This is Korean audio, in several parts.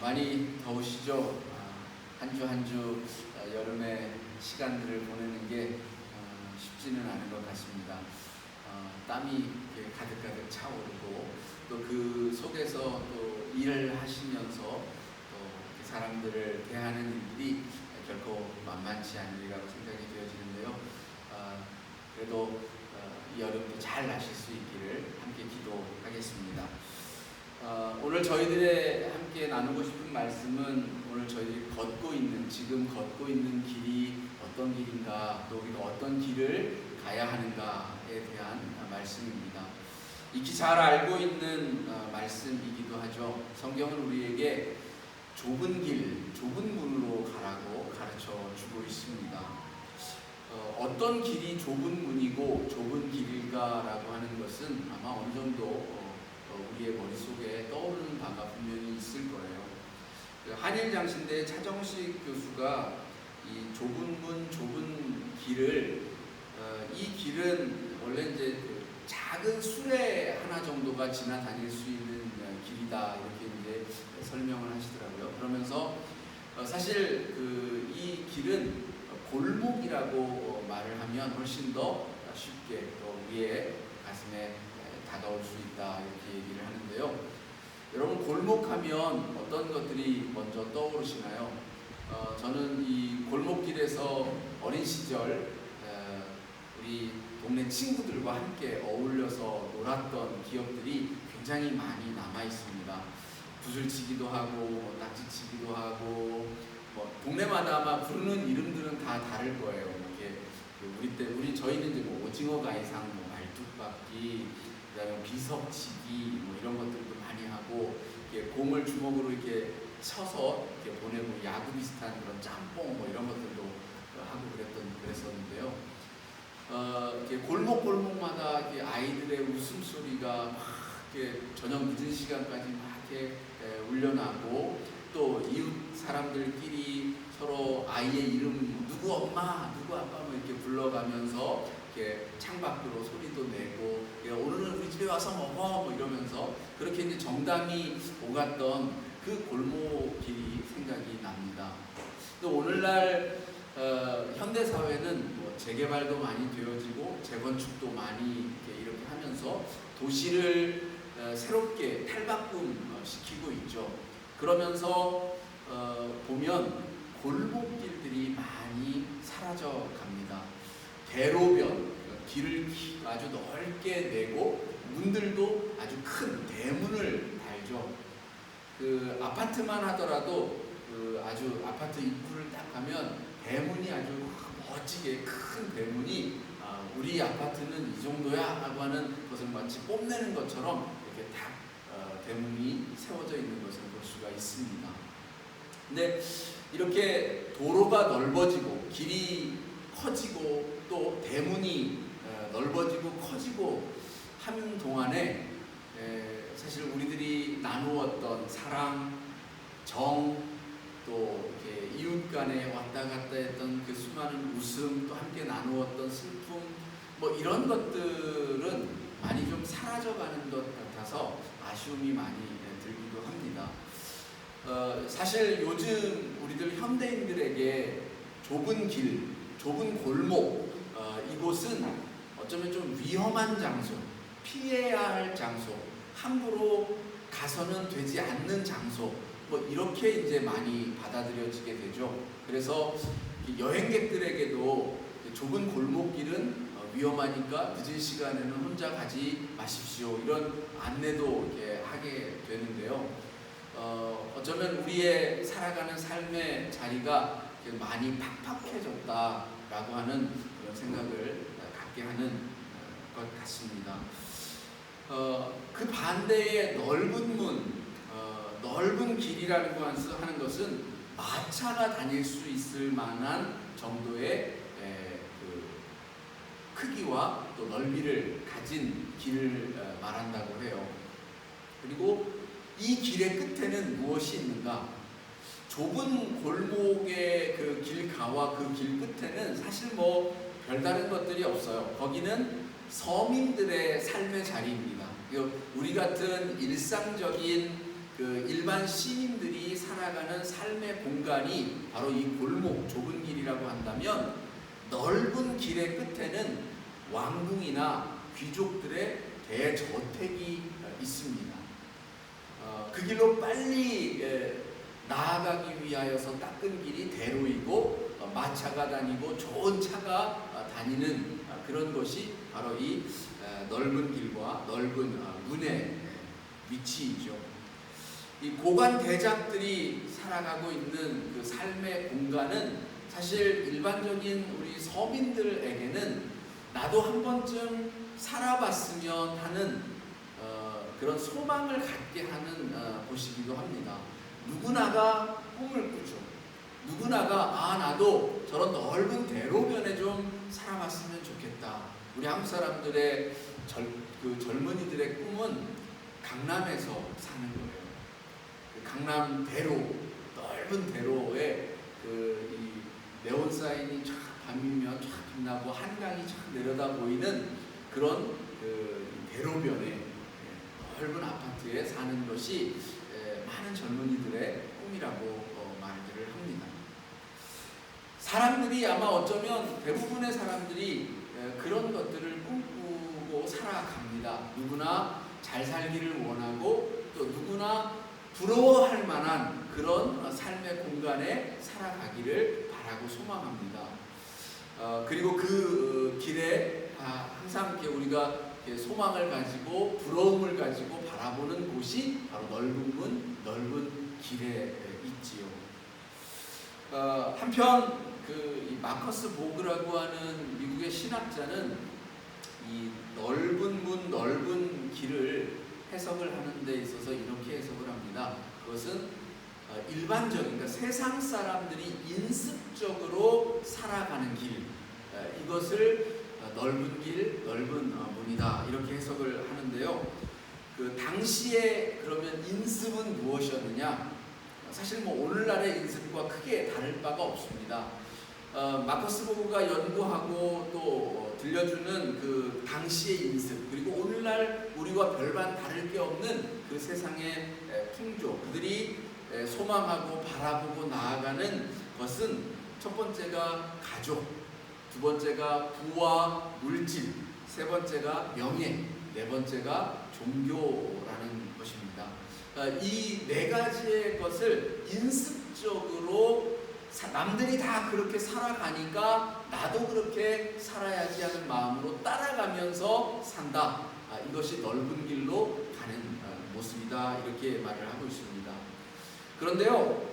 많이 더우시죠? 한 주 한 주 여름의 시간들을 보내는 게 쉽지는 않은 것 같습니다. 땀이 이렇게 가득가득 차오르고 또 그 속에서 또 일을 하시면서 또 사람들을 대하는 일들이 결코 만만치 않으리라고 생각이 되어지는데요. 그래도 이 여름도 잘 나실 수 있기를 함께 기도하겠습니다. 오늘 저희들의 함께 나누고 싶은 말씀은 오늘 저희들이 지금 걷고 있는 길이 어떤 길인가, 또 우리가 어떤 길을 가야 하는가에 대한 말씀입니다. 익히 잘 알고 있는 말씀이기도 하죠. 성경은 우리에게 좁은 길, 좁은 문으로 가라고 가르쳐 주고 있습니다. 어떤 길이 좁은 문이고 좁은 길일까라고 하는 것은 아마 어느 정도 우리의 머릿속에 떠오르는 바가 분명히 있을 거예요. 한일장신대 차정식 교수가 이 좁은 문, 좁은 길을 이 길은 원래 이제 작은 수레 하나 정도가 지나다닐 수 있는 길이다 이렇게 이제 설명을 하시더라고요. 그러면서 사실 이 길은 골목이라고 말을 하면 훨씬 더 쉽게 또 우리의 가슴에 다가올 수 있다 이렇게 얘기를 하는데요. 여러분, 골목하면 어떤 것들이 먼저 떠오르시나요? 저는 이 골목길에서 어린 시절 우리 동네 친구들과 함께 어울려서 놀았던 기억들이 굉장히 많이 남아 있습니다. 구슬치기도 하고 낙지치기도 하고 동네마다 아마 부르는 이름들은 다 다를 거예요. 이렇게 저희는 이제 오징어 가이상, 말뚝박기, 그다음에 비석치기 이런 것들도 많이 하고, 이렇게 공을 주먹으로 이렇게 쳐서 이렇게 보내고 야구 비슷한 그런 짬뽕 이런 것들도 하고 그랬었는데요. 이렇게 골목마다 이렇게 아이들의 웃음소리가 막 이렇게 저녁 늦은 시간까지 막 이렇게 울려나고, 또 이웃 사람들끼리 서로 아이의 이름 누구 엄마, 누구 아빠 이렇게 불러가면서 이렇게 창밖으로 소리도 내고, 오늘은 우리 집에 와서 먹어 이러면서 그렇게 이제 정담이 오갔던 그 골목길이 생각이 납니다. 또 오늘날 현대 사회는 재개발도 많이 되어지고 재건축도 많이 이렇게 하면서 도시를 새롭게 탈바꿈 시키고 있죠. 그러면서 보면 골목길들이 많이 사라져 갑니다. 대로변, 길을 아주 넓게 내고 문들도 아주 큰 대문을 달죠. 아파트만 하더라도 아주 아파트 입구를 딱 가면 대문이 아주 멋지게 큰 대문이 우리 아파트는 이 정도야 라고 하는 것을 마치 뽐내는 것처럼 이렇게 딱 대문이 세워져 있는 것을 볼 수가 있습니다. 근데 이렇게 도로가 넓어지고 길이 커지고 또 대문이 넓어지고 커지고 하는 동안에 사실 우리들이 나누었던 사랑, 정, 또 이렇게 이웃 간에 왔다 갔다 했던 그 수많은 웃음, 또 함께 나누었던 슬픔, 이런 것들은 많이 좀 사라져가는 것 같아서 아쉬움이 많이 들기도 합니다. 사실 요즘 우리들 현대인들에게 좁은 길, 좁은 골목, 이곳은 어쩌면 좀 위험한 장소, 피해야 할 장소, 함부로 가서는 되지 않는 장소, 이렇게 이제 많이 받아들여지게 되죠. 그래서 여행객들에게도 좁은 골목길은 위험하니까 늦은 시간에는 혼자 가지 마십시오, 이런 안내도 이렇게 하게 되는데요. 어쩌면 우리의 살아가는 삶의 자리가 많이 팍팍해졌다라고 하는 그런 생각을 갖게 하는 것 같습니다. 그 반대의 넓은 문, 넓은 길이라는 하는 것은 마차가 다닐 수 있을 만한 정도의 크기와 또 넓이를 가진 길을 말한다고 해요. 그리고 이 길의 끝에는 무엇이 있는가? 좁은 골목의 그 길가와 그 길 끝에는 사실 별다른 것들이 없어요. 거기는 서민들의 삶의 자리입니다. 우리 같은 일상적인 그 일반 시민들이 살아가는 삶의 공간이 바로 이 골목, 좁은 길이라고 한다면 넓은 길의 끝에는 왕궁이나 귀족들의 대저택이 있습니다. 그 길로 빨리 나아가기 위하여서 닦은 길이 대로이고 마차가 다니고 좋은 차가 다니는 그런 것이 바로 이 넓은 길과 넓은 문의 위치이죠. 이 고관 대작들이 살아가고 있는 그 삶의 공간은 사실 일반적인 우리 서민들에게는 나도 한 번쯤 살아봤으면 하는 그런 소망을 갖게 하는 곳이기도 합니다. 누구나가 꿈을 꾸죠. 누구나가 나도 저런 넓은 대로변에 좀 살아봤으면 좋겠다. 우리 한국 사람들의 젊은이들의 꿈은 강남에서 사는 거예요. 그 강남 대로, 넓은 대로에 이 네온 사인이 쫙 밤이면 쫙 빛나고 한강이 쫙 내려다 보이는 그런 대로변에 넓은 아파트에 사는 것이 많은 젊은이들의 꿈이라고 말들을 합니다. 사람들이 아마 어쩌면 대부분의 사람들이 그런 것들을 꿈꾸고 살아갑니다. 누구나 잘 살기를 원하고 또 누구나 부러워할 만한 그런 삶의 공간에 살아가기를 바라고 소망합니다. 그리고 그 길에 항상 이렇게 우리가 소망을 가지고 부러움을 가지고 바라보는 곳이 바로 넓은 문, 넓은 길에 있지요. 한편 이 마커스 보그라고 하는 미국의 신학자는 이 넓은 문, 넓은 길을 해석을 하는 데 있어서 이렇게 해석을 합니다. 그것은 일반적인, 그러니까 세상 사람들이 인습적으로 살아가는 길, 이것을 넓은 길, 넓은 문이다 이렇게 해석을 하는데요. 그 당시에 그러면 인습은 무엇이었느냐? 사실 오늘날의 인습과 크게 다를 바가 없습니다. 마커스 보그가 연구하고 또 들려주는 그 당시의 인습, 그리고 오늘날 우리와 별반 다를 게 없는 그 세상의 풍조, 그들이 소망하고 바라보고 나아가는 것은 첫 번째가 가족, 두 번째가 부와 물질, 세 번째가 명예, 네 번째가 종교라는 것입니다. 이 네 가지의 것을 인습적으로 남들이 다 그렇게 살아가니까 나도 그렇게 살아야지 하는 마음으로 따라가면서 산다. 이것이 넓은 길로 가는 모습이다. 이렇게 말을 하고 있습니다. 그런데요,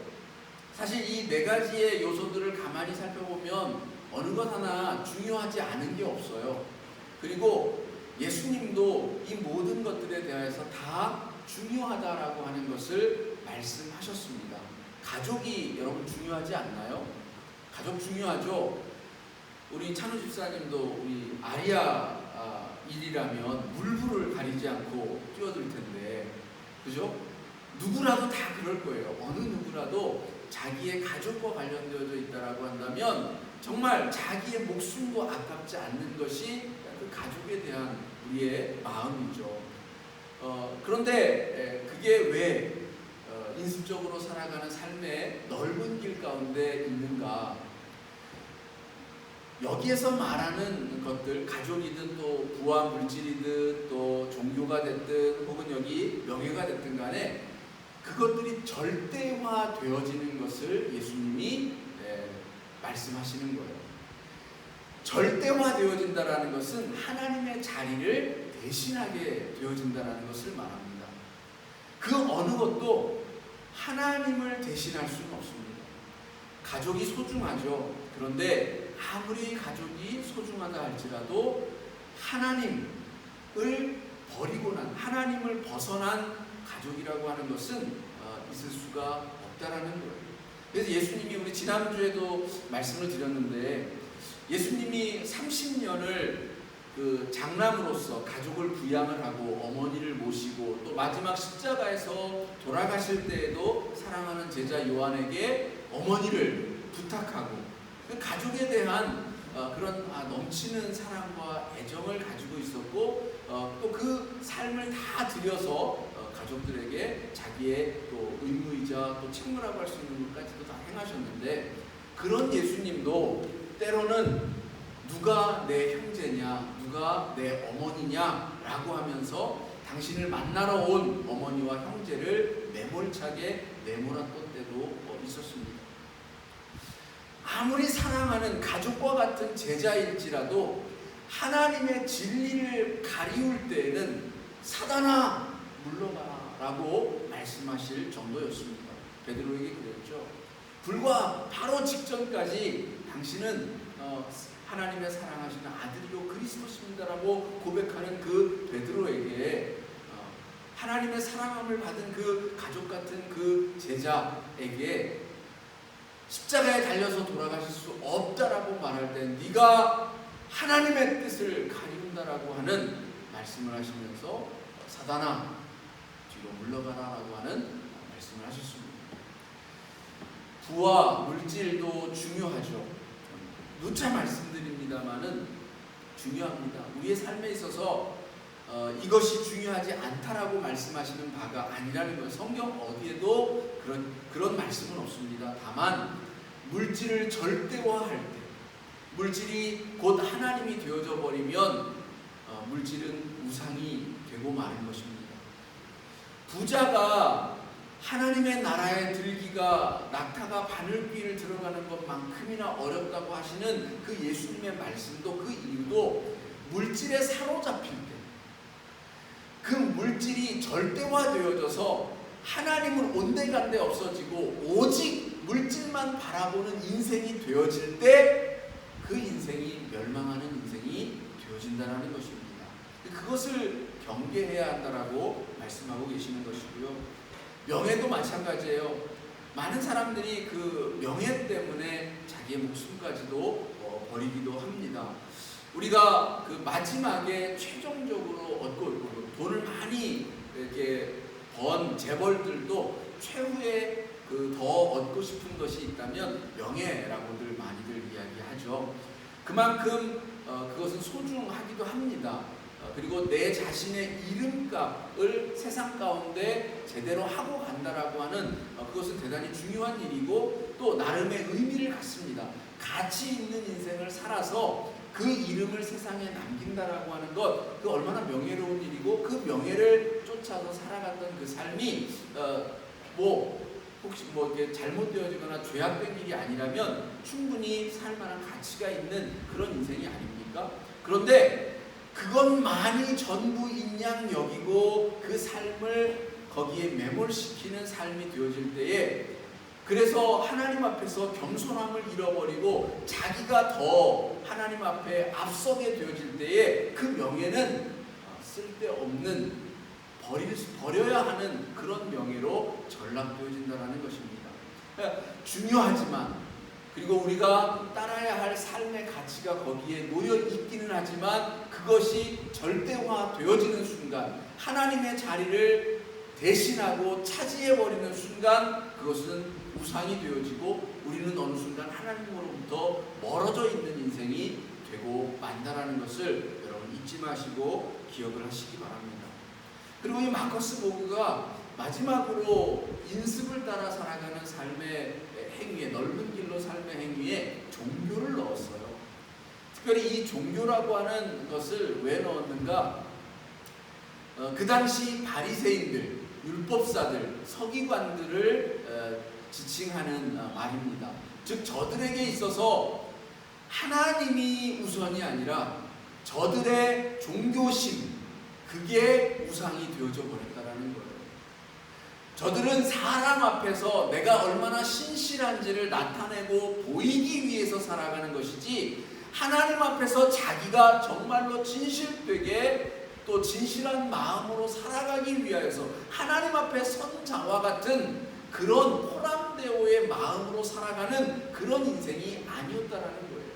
사실 이 네 가지의 요소들을 가만히 살펴보면 어느 것 하나 중요하지 않은 게 없어요. 그리고 예수님도 이 모든 것들에 대해서 다 중요하다라고 하는 것을 말씀하셨습니다. 가족이 여러분 중요하지 않나요? 가족 중요하죠. 우리 찬우 집사님도 우리 아리아 일이라면 물불을 가리지 않고 뛰어들 텐데, 그죠? 누구라도 다 그럴 거예요. 어느 누구라도 자기의 가족과 관련되어져 있다라고 한다면 정말 자기의 목숨도 아깝지 않는 것이 그 가족에 대한 우리의 마음이죠. 그런데 그게 왜 인습적으로 살아가는 삶의 넓은 길 가운데 있는가? 여기에서 말하는 것들, 가족이든 또 부와 물질이든 또 종교가 됐든 혹은 여기 명예가 됐든 간에 그것들이 절대화 되어지는 것을 예수님이 말씀하시는 거예요. 절대화 되어진다라는 것은 하나님의 자리를 대신하게 되어진다라는 것을 말합니다. 그 어느 것도 하나님을 대신할 수는 없습니다. 가족이 소중하죠. 그런데 아무리 가족이 소중하다 할지라도 하나님을 버리고 난, 하나님을 벗어난 가족이라고 하는 것은 있을 수가 없다라는 거예요. 그래서 예수님이 우리 지난주에도 말씀을 드렸는데 예수님이 30년을 그 장남으로서 가족을 부양을 하고 어머니를 모시고 또 마지막 십자가에서 돌아가실 때에도 사랑하는 제자 요한에게 어머니를 부탁하고 그 가족에 대한 그런 넘치는 사랑과 애정을 가지고 있었고 또 그 삶을 다 들여서 가족들에게 자기의 또 의무이자 또 책무라고 할 수 있는 것까지도 다 행하셨는데, 그런 예수님도 때로는 누가 내 형제냐, 누가 내 어머니냐라고 하면서 당신을 만나러 온 어머니와 형제를 매몰차게 내몰았던 때도 있었습니다. 아무리 사랑하는 가족과 같은 제자일지라도 하나님의 진리를 가리울 때에는 사단아 물러가라 라고 말씀하실 정도였습니다. 베드로에게 그랬죠. 불과 바로 직전까지 당신은 하나님의 사랑하시는 아들이요 그리스도십니다라고 고백하는 그 베드로에게 하나님의 사랑함을 받은 그 가족 같은 그 제자에게 십자가에 달려서 돌아가실 수 없다라고 말할 때 네가 하나님의 뜻을 가리운다라고 하는 말씀을 하시면서 사단아 뒤로 물러가라라고 하는 말씀을 하셨습니다. 부와 물질도 중요하죠. 누차 말씀드립니다만은 중요합니다. 우리의 삶에 있어서 이것이 중요하지 않다라고 말씀하시는 바가 아니라는 것, 성경 어디에도 그런 말씀은 없습니다. 다만 물질을 절대화할 때, 물질이 곧 하나님이 되어져 버리면 물질은 우상이 되고 마는 것입니다. 부자가 하나님의 나라에 들기가 낙타가 바늘귀를 들어가는 것만큼이나 어렵다고 하시는 그 예수님의 말씀도, 그 이유도 물질에 사로잡힐 때, 그 물질이 절대화되어져서 하나님은 온데간데 없어지고 오직 물질만 바라보는 인생이 되어질 때 그 인생이 멸망하는 인생이 되어진다는 것입니다. 그것을 경계해야 한다라고 말씀하고 계시는 것이고요. 명예도 마찬가지예요. 많은 사람들이 그 명예 때문에 자기의 목숨까지도 버리기도 합니다. 우리가 그 마지막에 최종적으로 얻고 돈을 많이 이렇게 번 재벌들도 최후에 그 더 얻고 싶은 것이 있다면 명예라고들 많이들 이야기하죠. 그만큼 그것은 소중하기도 합니다. 그리고 내 자신의 이름값을 세상 가운데 제대로 하고 간다라고 하는 그것은 대단히 중요한 일이고 또 나름의 의미를 갖습니다. 가치 있는 인생을 살아서 그 이름을 세상에 남긴다라고 하는 것, 그 얼마나 명예로운 일이고 그 명예를 쫓아서 살아갔던 그 삶이 혹시 이게 잘못되어지거나 죄악된 일이 아니라면 충분히 살만한 가치가 있는 그런 인생이 아닙니까? 그런데 그것만이 전부인 양 여기고 그 삶을 거기에 매몰시키는 삶이 되어질 때에, 그래서 하나님 앞에서 겸손함을 잃어버리고 자기가 더 하나님 앞에 앞서게 되어질 때에 그 명예는 쓸데없는 버려야 하는 그런 명예로 전락되어진다는 것입니다. 중요하지만, 그리고 우리가 따라야 할 삶의 가치가 거기에 놓여 있기는 하지만 그것이 절대화되어지는 순간, 하나님의 자리를 대신하고 차지해버리는 순간 그것은 우상이 되어지고 우리는 어느 순간 하나님으로부터 멀어져 있는 인생이 되고 만다라는 것을 여러분 잊지 마시고 기억을 하시기 바랍니다. 그리고 이 마커스 보그가 마지막으로 인습을 따라 살아가는 삶의 행위에, 넓은 길로 삶의 행위에 종교를 넣었어요. 특별히 이 종교라고 하는 것을 왜 넣었는가? 그 당시 바리새인들, 율법사들, 서기관들을 지칭하는 말입니다. 즉 저들에게 있어서 하나님이 우선이 아니라 저들의 종교심, 그게 우상이 되어져 버렸다라는 거예요. 저들은 사람 앞에서 내가 얼마나 신실한지를 나타내고 보이기 위해서 살아가는 것이지, 하나님 앞에서 자기가 정말로 진실되게 또 진실한 마음으로 살아가기 위하여서 하나님 앞에 선 자와 같은 그런 호람대오의 마음으로 살아가는 그런 인생이 아니었다라는 거예요.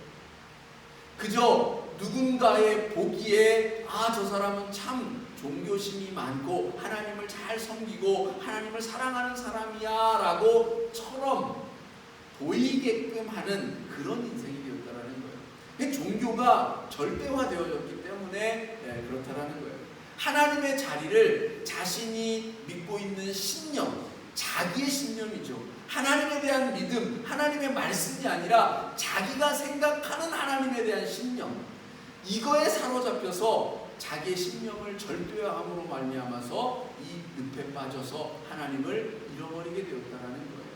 그저 누군가의 보기에 저 사람은 참 종교심이 많고 하나님을 잘 섬기고 하나님을 사랑하는 사람이야 라고 처럼 보이게끔 하는 그런 인생이 되었다라는 거예요. 종교가 절대화되어졌기 때문에 그렇다라는 거예요. 하나님의 자리를 사실 자신이 믿고 있는 신념, 자기의 신념이죠. 하나님에 대한 믿음, 하나님의 말씀이 아니라 자기가 생각하는 하나님에 대한 신념, 이거에 사로잡혀서 자기의 신념을 절대화함으로 말미암아서 이 늪에 빠져서 하나님을 잃어버리게 되었다라는 거예요.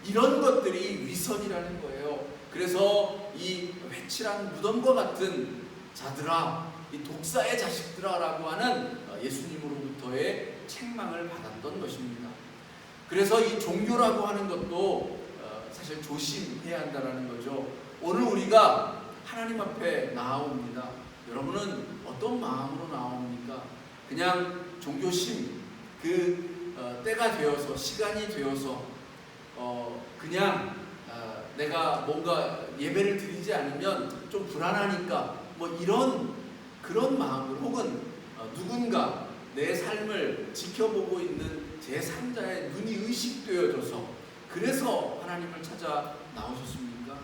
이런 것들이 위선이라는 거예요. 그래서 이 회칠한 무덤과 같은 자들아, 이 독사의 자식들아라고 하는 예수님으로부터의 책망을 받았던 것입니다. 그래서 이 종교라고 하는 것도 사실 조심해야 한다는 거죠. 오늘 우리가 하나님 앞에 나아옵니다. 여러분은 어떤 마음으로 나옵니까? 그냥 종교심, 때가 되어서, 시간이 되어서 그냥 내가 뭔가 예배를 드리지 않으면 좀 불안하니까 그런 마음으로, 혹은 누군가 내 삶을 지켜보고 있는 제3자의 눈이 의식되어져서 그래서 하나님을 찾아 나오셨습니까?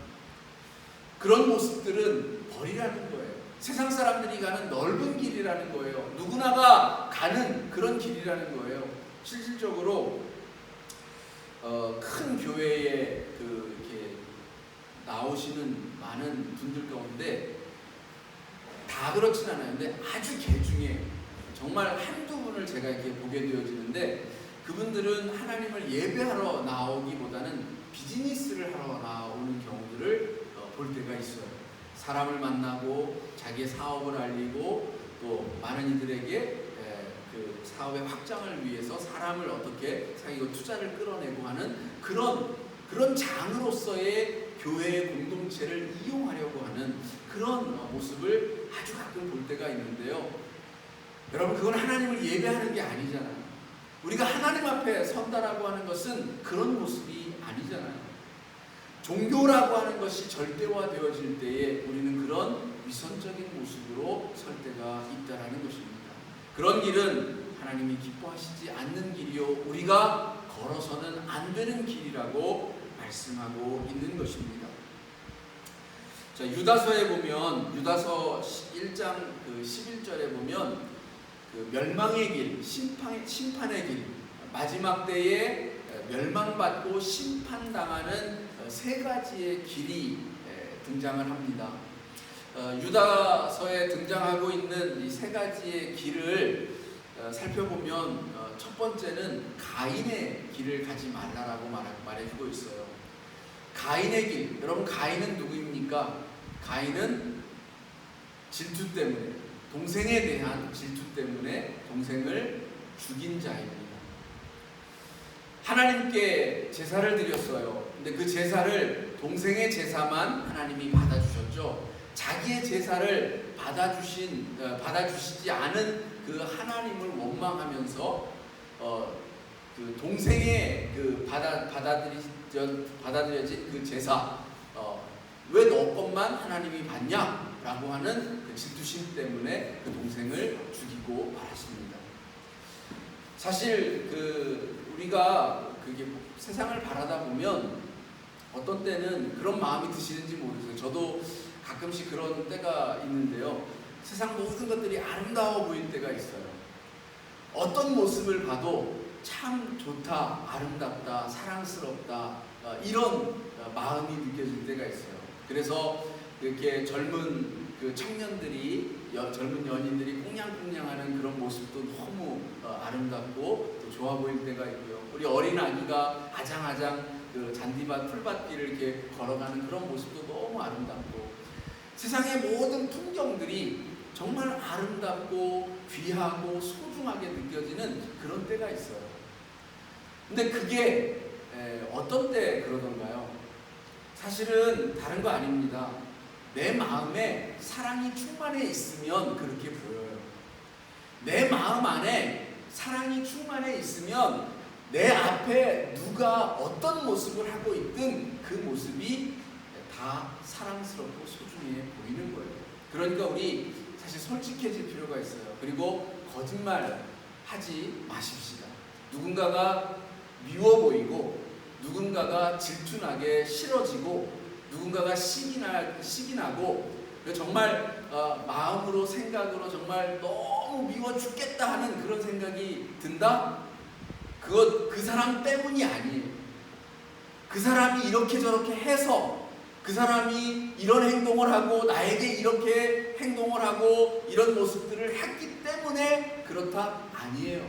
그런 모습들은 버리라는 거예요. 세상 사람들이 가는 넓은 길이라는 거예요. 누구나가 가는 그런 길이라는 거예요. 실질적으로 큰 교회에 이렇게 나오시는 많은 분들 가운데 다 그렇진 않아요. 근데 아주 개중에 정말 한두 분을 제가 이렇게 보게 되어지는데, 그분들은 하나님을 예배하러 나오기보다는 비즈니스를 하러 나오는 경우들을 볼 때가 있어요. 사람을 만나고 자기의 사업을 알리고 또 많은 이들에게 그 사업의 확장을 위해서 사람을 어떻게 사귀고 투자를 끌어내고 하는 그런 장으로서의 교회의 공동체를 이용하려고 하는 그런 모습을 아주 가끔 볼 때가 있는데요. 여러분, 그건 하나님을 예배하는 게 아니잖아요. 우리가 하나님 앞에 선다라고 하는 것은 그런 모습이 아니잖아요. 종교라고 하는 것이 절대화되어질 때에 우리는 그런 위선적인 모습으로 설 때가 있다라는 것입니다. 그런 길은 하나님이 기뻐하시지 않는 길이요, 우리가 걸어서는 안 되는 길이라고 말씀하고 있는 것입니다. 자, 유다서에 보면, 유다서 1장 11절에 보면 멸망의 길, 심판의 길, 마지막 때에 멸망받고 심판당하는 세 가지의 길이 등장을 합니다. 유다서에 등장하고 있는 이 세 가지의 길을 살펴보면 첫 번째는 가인의 길을 가지 말라라고 말해주고 있어요. 가인의 길, 여러분, 가인은 누구입니까? 가인은 질투 때문에, 동생에 대한 질투 때문에 동생을 죽인 자입니다. 하나님께 제사를 드렸어요. 근데 그 제사를, 동생의 제사만 하나님이 받아주셨죠. 자기의 제사를 받아주시지 않은 그 하나님을 원망하면서 그 동생의 받아들여진 그 제사, 왜 너 것만 하나님이 받냐? 라고 하는 그 질투심 때문에 그 동생을 죽이고 말았습니다. 사실 우리가 세상을 바라다 보면 어떤 때는 그런 마음이 드시는지 모르겠어요. 저도 가끔씩 그런 때가 있는데요. 세상 모든 것들이 아름다워 보일 때가 있어요. 어떤 모습을 봐도 참 좋다, 아름답다, 사랑스럽다, 이런 마음이 느껴질 때가 있어요. 그래서 이렇게 젊은 청년들이, 젊은 연인들이 꽁냥꽁냥하는 그런 모습도 너무 아름답고 또 좋아 보일 때가 있고요. 우리 어린 아기가 아장아장 잔디밭, 풀밭길을 이렇게 걸어가는 그런 모습도 너무 아름답고, 세상의 모든 풍경들이 정말 아름답고 귀하고 소중하게 느껴지는 그런 때가 있어요. 근데 그게 어떤 때 그러던가요? 사실은 다른 거 아닙니다. 내 마음에 사랑이 충만해 있으면 그렇게 보여요. 내 마음 안에 사랑이 충만해 있으면 내 앞에 누가 어떤 모습을 하고 있든 그 모습이 다 사랑스럽고 소중해 보이는 거예요. 그러니까 우리 사실 솔직해질 필요가 있어요. 그리고 거짓말 하지 마십시다. 누군가가 미워 보이고, 누군가가 질투나게 싫어지고, 누군가가 식이 나고 정말 마음으로 생각으로 정말 너무 미워 죽겠다 하는 그런 생각이 든다? 그 사람 때문이 아니에요. 그 사람이 이렇게 저렇게 해서 그 사람이 이런 행동을 하고 나에게 이렇게 행동을 하고 이런 모습들을 했기 때문에 그렇다? 아니에요.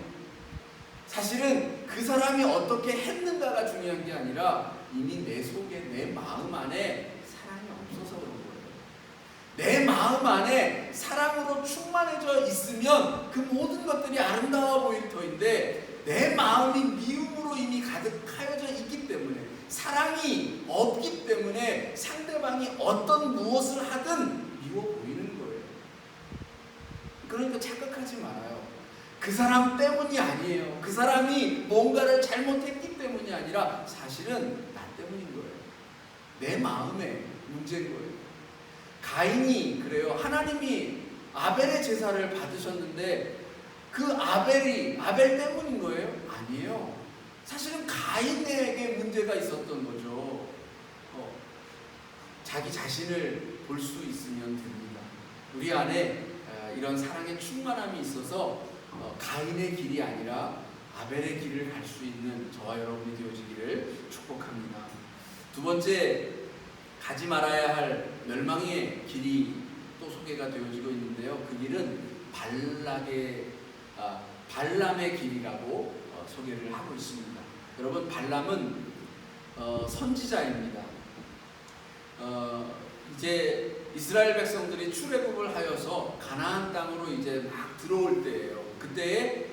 사실은 그 사람이 어떻게 했는가가 중요한 게 아니라 이미 내 속에 내 마음 안에 사랑이 없어서 그런 거예요. 내 마음 안에 사랑으로 충만해져 있으면 그 모든 것들이 아름다워 보일 터인데 내 마음이 미움으로 이미 가득하여져 있기 때문에 사랑이 없기 때문에 상대방이 어떤 무엇을 하든 미워 보이는 거예요. 그러니까 착각하지 말아요. 그 사람 때문이 아니에요. 그 사람이 뭔가를 잘못했기 때문이 아니라 사실은 나 때문인 거예요. 내 마음의 문제인 거예요. 가인이 그래요. 하나님이 아벨의 제사를 받으셨는데 그 아벨 때문인 거예요? 아니에요. 사실은 가인에게 문제가 있었던 거죠. 자기 자신을 볼 수 있으면 됩니다. 우리 안에 이런 사랑의 충만함이 있어서 가인의 길이 아니라 아벨의 길을 갈 수 있는 저와 여러분이 되어지기를 축복합니다. 두 번째, 가지 말아야 할 멸망의 길이 또 소개가 되어지고 있는데요. 그 길은 발람의 길이라고 소개를 하고 있습니다. 여러분, 발람은 선지자입니다. 이제 이스라엘 백성들이 출애굽을 하여서 가나안 땅으로 이제 막 들어올 때예요. 그때에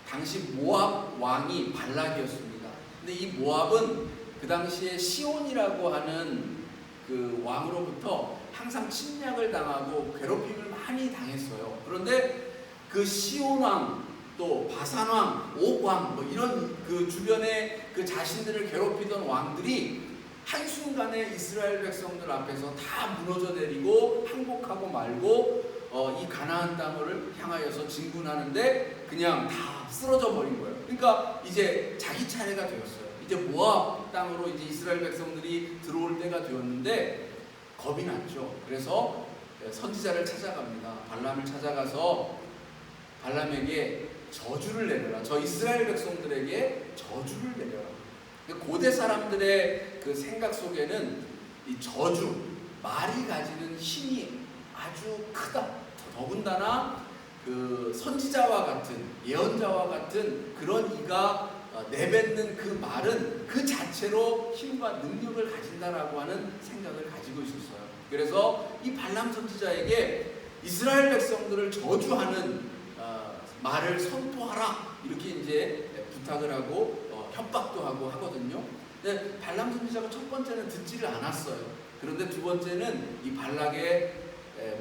당시 모압 왕이 발락이었습니다. 근데 이 모압은 그 당시에 시온이라고 하는 그 왕으로부터 항상 침략을 당하고 괴롭힘을 많이 당했어요. 그런데 그 시온 왕, 또 바산 왕, 옥 왕, 뭐 이런 그 주변에 그 자신들을 괴롭히던 왕들이 한순간에 이스라엘 백성들 앞에서 다 무너져 내리고 항복하고 말고 이 가나안 땅을 향하여서 진군하는데 그냥 다 쓰러져 버린 거예요. 그러니까 이제 자기 차례가 되었어요. 이제 모압 땅으로 이제 이스라엘 백성들이 들어올 때가 되었는데 겁이 났죠. 그래서 선지자를 찾아갑니다. 발람을 찾아가서 발람에게 저주를 내려라. 저 이스라엘 백성들에게 저주를 내려라. 고대 사람들의 그 생각 속에는 이 저주, 말이 가지는 힘이 아주 크다. 더군다나 그 선지자와 같은, 예언자와 같은 그런 이가 내뱉는 그 말은 그 자체로 힘과 능력을 가진다라고 하는 생각을 가지고 있었어요. 그래서 이 발람 선지자에게 이스라엘 백성들을 저주하는 말을 선포하라, 이렇게 이제 부탁을 하고 협박도 하고 하거든요. 근데 발람 선지자가 첫 번째는 듣지를 않았어요. 그런데 두 번째는 이 발락의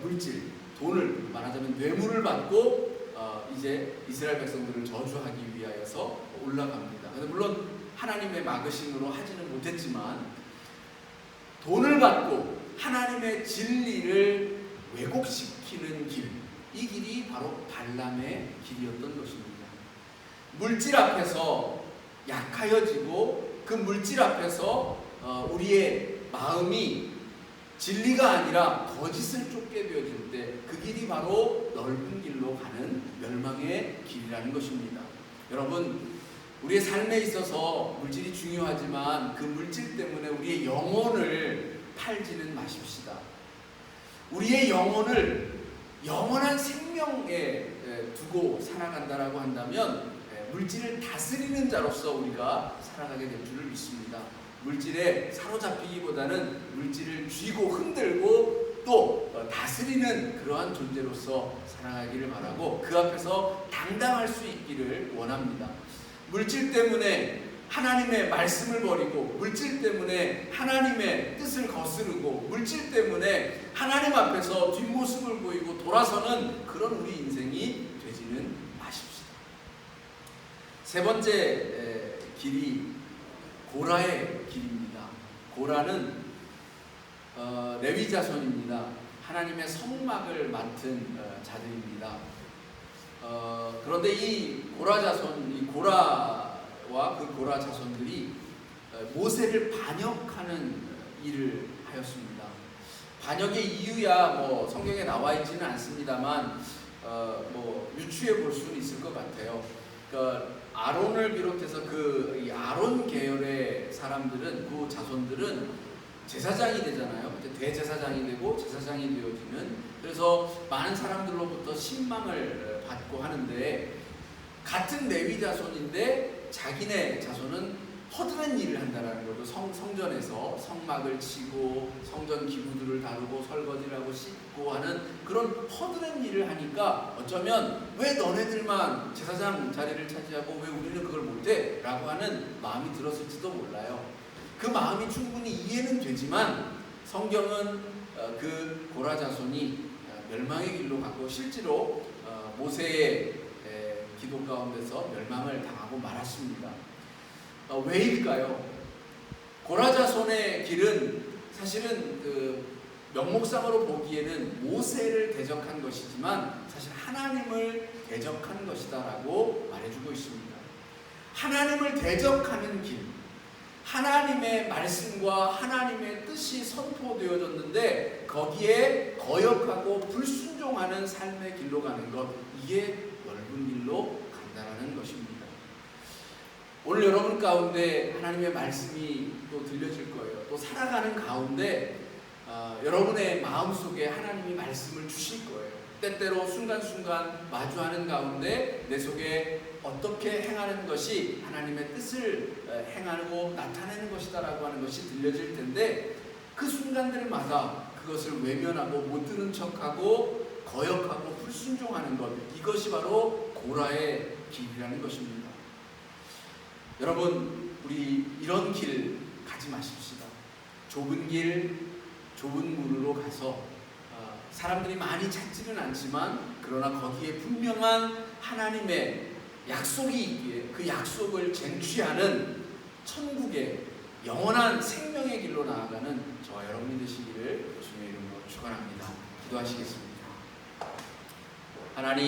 물질, 돈을, 말하자면 뇌물을 받고 이제 이스라엘 백성들을 저주하기 위하여서 올라갑니다. 근데 물론 하나님의 막으심으로 하지는 못했지만 돈을 받고 하나님의 진리를 왜곡시키는 길, 이 길이 바로 발람의 길이었던 것입니다. 물질 앞에서 약하여지고 그 물질 앞에서 우리의 마음이 진리가 아니라 거짓을 쫓게 되어질 때 그 길이 바로 넓은 길로 가는 멸망의 길이라는 것입니다. 여러분, 우리의 삶에 있어서 물질이 중요하지만 그 물질 때문에 우리의 영혼을 팔지는 마십시다. 우리의 영혼을 영원한 생명에 두고 살아간다라고 한다면 물질을 다스리는 자로서 우리가 살아가게 될 줄을 믿습니다. 물질에 사로잡히기보다는 물질을 쥐고 흔들고 또 다스리는 그러한 존재로서 살아가기를 바라고 그 앞에서 당당할 수 있기를 원합니다. 물질 때문에 하나님의 말씀을 버리고, 물질 때문에 하나님의 뜻을 거스르고, 물질 때문에 하나님 앞에서 뒷모습을 보이고 돌아서는 그런 우리 인생이 되지는 마십시다. 세 번째 길이 고라의 길입니다. 고라는 레위 자손입니다. 하나님의 성막을 맡은 자들입니다. 그런데 이 고라 자손, 이 고라와 그 고라 자손들이 모세를 반역하는 일을 하였습니다. 반역의 이유야 뭐 성경에 나와 있지는 않습니다만 뭐 유추해 볼 수는 있을 것 같아요. 그러니까 아론을 비롯해서 이 아론 계열의 사람들은, 그 자손들은 제사장이 되잖아요. 대제사장이 되고 제사장이 되어지는, 그래서 많은 사람들로부터 신망을 받고 하는데, 같은 레위 자손인데 자기네 자손은 허다한 일을 한다는 것도, 성전에서 성막을 치고 성전 기구들을 다루고 설거지를 하고 씻고 하는 그런 허다한 일을 하니까 어쩌면 왜 너네들만 제사장 자리를 차지하고 왜 우리는 그걸 못해? 라고 하는 마음이 들었을지도 몰라요. 그 마음이 충분히 이해는 되지만 성경은 그 고라 자손이 멸망의 길로 가고 실제로 모세의 기도 가운데서 멸망을 당하고 말았습니다. 왜일까요? 고라 자손의 길은 사실은 그 명목상으로 보기에는 모세를 대적한 것이지만 사실 하나님을 대적한 것이다라고 말해주고 있습니다. 하나님을 대적하는 길, 하나님의 말씀과 하나님의 뜻이 선포되어졌는데 거기에 거역하고 불순종하는 삶의 길로 가는 것, 이게 넓은 길로 간다라는 것입니다. 오늘 여러분 가운데 하나님의 말씀이 또 들려질 거예요. 또 살아가는 가운데 여러분의 마음속에 하나님이 말씀을 주실 거예요. 때때로 순간순간 마주하는 가운데 내 속에 어떻게 행하는 것이 하나님의 뜻을 행하고 나타내는 것이다라고 하는 것이 들려질 텐데, 그 순간들마다 그것을 외면하고 못 들은 척하고 거역하고 불순종하는 것, 이것이 바로 고라의 길이라는 것입니다. 여러분, 우리 이런 길 가지 마십시다. 좁은 길, 좁은 문으로 가서 사람들이 많이 찾지는 않지만 그러나 거기에 분명한 하나님의 약속이 있기에 그 약속을 쟁취하는 천국의 영원한 생명의 길로 나아가는 저와 여러분이 되시기를 주님의 이름으로 축원합니다. 기도하시겠습니다. 하나님,